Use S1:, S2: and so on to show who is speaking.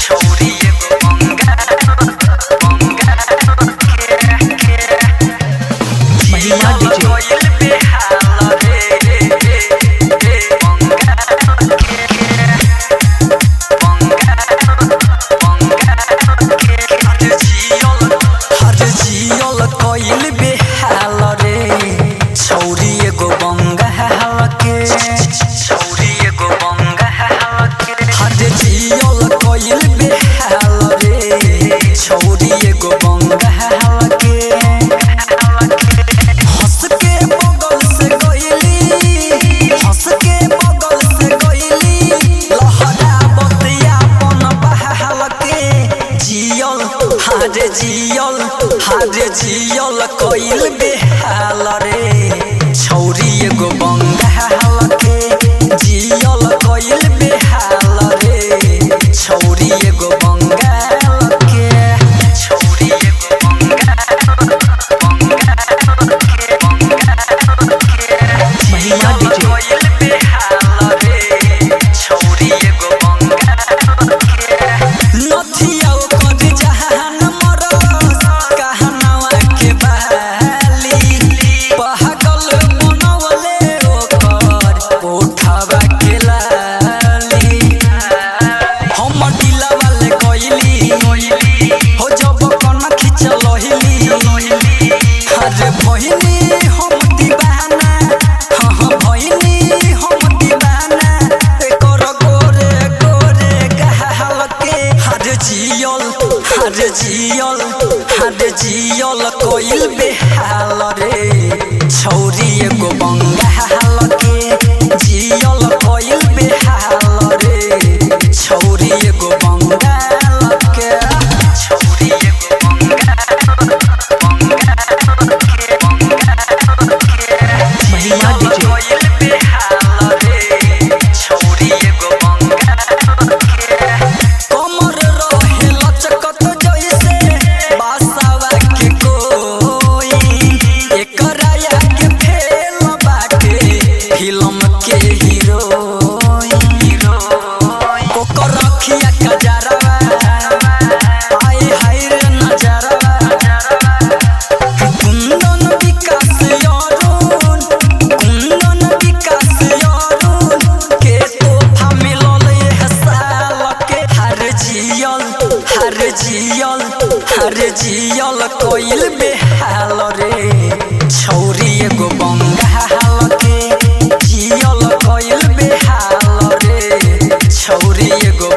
S1: छौरी एगो बंगाल के महिमा डीजे बेहाल रे बंगाल के हर जियल कोइल बेहाल रे छौरी एगो बंगाल के छौरी एगो बंगाल के हर जियल कोइल बेहाल रे छौरी एगो बंगाल के हंस के बगल से गइली हंस के बगल से गइली लहरा बतिया पन बहाल के जियल जियल कोइल बेहाल रे छौरी एगो बंगाल के जियल कोइल बेहाल रे छौरी एगो बंगाल के छौरी एगो बंगाल के महिमा डीजे कोइल बेहाल रे छौरी एगो बंगाल के नथिया ओकर जहान मरस कहनावा के बहाली पहकल बनवले ओकर ओठवा के लाली हम दिला वाले कोइली हो जब कन खिचलहिली अरे बहिनी हम दीवाना हाँ बहिनी हम दीवाना एकर गोरे गोरे गहाल के हर जियल कोइल बेहाल रे छौरी एगो बंगाल के जियल कोइल बेहाल रे छौरी एगो बंगाल के छौरी एगो बंगाल के महिमा डीजे कोइल बेहाल रे छौरी एगो बंगाल के कमर रहे लचकत जैसे बासावा के कोई एकरा के फेल बाटे फिल्म के हीरोइन ओकर रखिया कजरवा आए हाय रे नजरवा कुंदन विकास यारून के तोहफा मिलल ये साल के हर जियल कोइल बेहाल रे छौरी एगो बंगाल के जियल कोइल बेहाल रे छौरी एगो